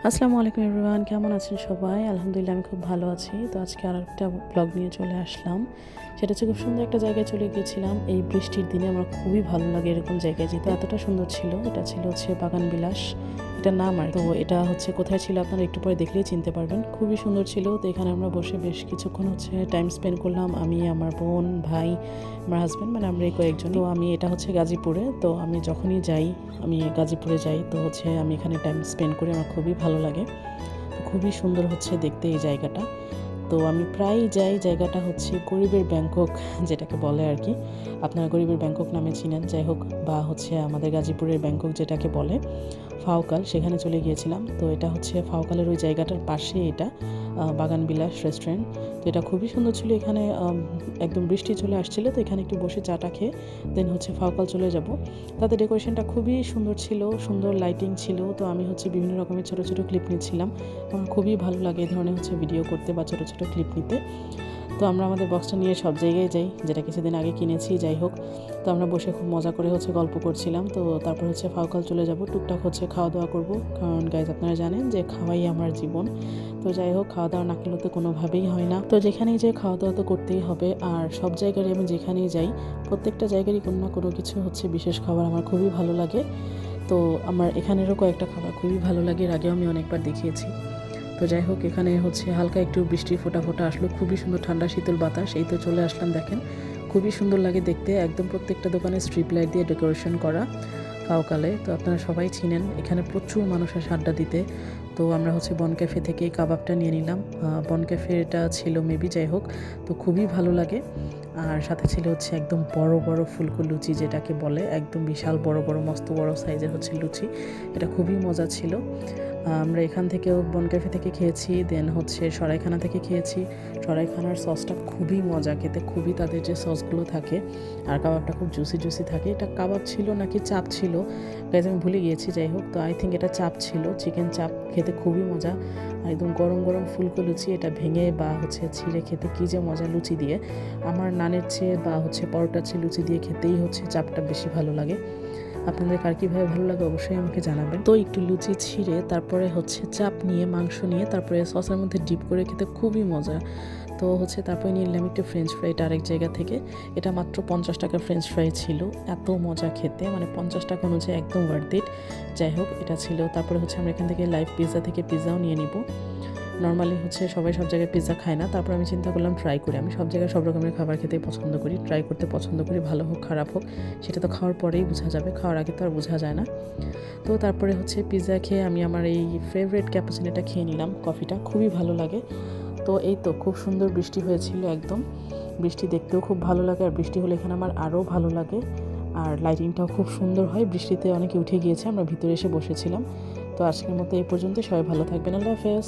আসসালামু আলাইকুম এভরিওয়ান, কেমন আছেন সবাই? আলহামদুলিল্লাহ আমি খুব ভালো আছি। তো আজকে আরেকটা ব্লগ নিয়ে চলে আসলাম। সেটা হচ্ছে খুব সুন্দর একটা জায়গায় চলে গিয়েছিলাম। এই বৃষ্টির দিনে আমার খুবই ভালো লাগে এরকম জায়গায় যেতে। এতটা সুন্দর ছিল। এটা ছিল হচ্ছে বাগান বিলাস। এটার নাম আর কি। তো এটা হচ্ছে কোথায় ছিল আপনারা একটু পরে দেখলেই চিনতে পারবেন। খুবই সুন্দর ছিল। তো এখানে আমরা বসে বেশ কিছুক্ষণ হচ্ছে টাইম স্পেন্ড করলাম। আমি, আমার বোন, ভাই, আমার হাজব্যান্ড, মানে আমরা এই কয়েকজন। তো আমি এটা হচ্ছে গাজীপুরে। তো আমি যখনই যাই, আমি গাজীপুরে যাই, তো হচ্ছে আমি এখানে টাইম স্পেন্ড করি, আমার খুবই ভালো লাগে। তো খুবই সুন্দর হচ্ছে দেখতে এই জায়গাটা। তো আমি প্রায়ই যাই। জায়গাটা হচ্ছে গরিবের ব্যাংকক যেটাকে বলে আর কি। আপনারা গরিবের ব্যাংকক নামে চিনেন, যাই হোক, বা হচ্ছে আমাদের গাজীপুরের ব্যাংকক যেটাকে বলে ফাওকাল, সেখানে চলে গিয়েছিলাম। তো এটা হচ্ছে ফাওকালের ওই জায়গাটার পাশে এটা বাগান বিলাস রেস্টুরেন্ট। তো এটা খুবই সুন্দর ছিল। এখানে একদম বৃষ্টি চলে আসছিল, তো এখানে একটু বসে চাটা খেয়ে দেন হচ্ছে ফাওকাল চলে যাব। তাদের ডেকোরেশনটা খুবই সুন্দর ছিল, সুন্দর লাইটিং ছিল। তো আমি হচ্ছে বিভিন্ন রকমের ছোটো ছোটো ক্লিপ নিচ্ছিলাম। আমার খুবই ভালো লাগে এই ধরনের হচ্ছে ভিডিও করতে বা ছোটো ছোটো ক্লিপ নিতে। তো আমরা আমাদের বক্সটা নিয়ে সব জায়গায় যাই, যেটা কিছুদিন আগে কিনেছি, যাই হোক। তো আমরা বসে খুব মজা করে হচ্ছে গল্প করছিলাম। তো তারপর হচ্ছে ফাওকাল চলে যাব, টুকটাক হচ্ছে খাওয়া দাওয়া করব, কারণ গাইজ আপনারা জানেন যে খাওয়াই আমার জীবন। তো যাই হোক, খাওয়া দাওয়া না করলে তো কোনোভাবেই হয় না। তো যেখানেই যাই খাওয়া দাওয়া তো করতেই হবে। আর সব জায়গারই আমি যেখানেই যাই, প্রত্যেকটা জায়গারই কোনো না কোনো কিছু হচ্ছে বিশেষ খাবার আমার খুবই ভালো লাগে। তো আমার এখানেরও কয়েকটা খাবার খুবই ভালো লাগে, এর আগেও আমি অনেকবার দেখিয়েছি। তো যাই হোক, এখানে হচ্ছে হালকা একটু বৃষ্টি ফোঁটা ফোঁটা আসলো, খুবই সুন্দর ঠান্ডা শীতল বাতাস। এই তো চলে আসলাম, দেখেন খুবই সুন্দর লাগে দেখতে। একদম প্রত্যেকটা দোকানে স্ট্রিপ লাইট দিয়ে ডেকোরেশন করা ফাওকালে। তো আপনারা সবাই চিনেন, এখানে প্রচুর মানুষ আসে আড্ডা দিতে। তো আমরা হচ্ছে বন ক্যাফে থেকে কাবাবটা নিয়ে নিলাম। বন ক্যাফেটা ছিল মেবি, যাই হোক। তো খুবই ভালো লাগে। আর সাথে ছিল হচ্ছে একদম বড় বড় ফুলকো লুচি যেটাকে বলে, একদম বিশাল বড় বড় মস্ত বড় সাইজের হচ্ছে লুচি। এটা খুবই মজা ছিল। আমরা এখান থেকেও বন ক্যাফে থেকে খেয়েছি, দেন হচ্ছে সরাইখানা থেকে খেয়েছি। সরাইখানার সসটা খুবই মজা খেতে, খুবই তাদের যে সসগুলো থাকে, আর কাবাবটা খুব জুসি জুসি থাকে। এটা কাবাব ছিল নাকি চাপ ছিল গাইজ, আমি ভুলে গিয়েছি। যাই হোক, তো আই থিঙ্ক এটা চাপ ছিল, চিকেন চাপ। খেতে খুবই মজা, একদম গরম গরম ফুলকো লুচি। এটা ভেঙে বা হচ্ছে ছিঁড়ে খেতে কী যে মজা লুচি দিয়ে। আমার নানের চেয়ে বা হচ্ছে পরোটার চেয়ে লুচি দিয়ে খেতেই হচ্ছে চাপটা বেশি ভালো লাগে। আপনাদের কার কীভাবে ভালো লাগে অবশ্যই আমাকে জানাবেন। তো একটু লুচি ছিঁড়ে তারপরে হচ্ছে চাপ নিয়ে, মাংস নিয়ে, তারপরে সসের মধ্যে ডিপ করে খেতে খুবই মজা। তো হচ্ছে তারপরে নিয়ে নিলাম একটু ফ্রেঞ্চ ফ্রাইটা আরেক জায়গা থেকে। এটা মাত্র 50 টাকার ফ্রেঞ্চ ফ্রাই ছিল, এত মজা খেতে, মানে 50 টাকা অনুযায়ী একদম ওয়ার্থ ইট। যাই হোক, এটা ছিল। তারপরে হচ্ছে আমরা এখান থেকে লাইভ পিৎজা থেকে পিৎজাও নিয়ে নিব। নর্মালি হচ্ছে সবাই সব জায়গায় পিৎজা খায় না, তারপর আমি চিন্তা করলাম ট্রাই করি। আমি সব জায়গায় সব রকমের খাবার খেতেই পছন্দ করি, ট্রাই করতে পছন্দ করি, ভালো হোক খারাপ হোক সেটা তো খাওয়ার পরেই বোঝা যাবে, খাওয়ার আগে তো আর বোঝা যায় না। তো তারপরে হচ্ছে পিৎজা খেয়ে আমি আমার এই ফেভারিট ক্যাপুচিনোটা খেয়ে নিলাম, কফিটা খুবই ভালো লাগে। তো এই তো খুব সুন্দর বৃষ্টি হয়েছিল একদম। বৃষ্টি দেখতেও খুব ভালো লাগে, আর বৃষ্টি হলে এখানে আমার আরও ভালো লাগে। আর লাইটিংটাও খুব সুন্দর হয়। বৃষ্টিতে অনেকে উঠে গিয়েছে, আমরা ভিতরে এসে বসেছিলাম। তো আজকের মতো এই পর্যন্ত, সবাই ভালো থাকবেন, আল্লাহ হাফেজ।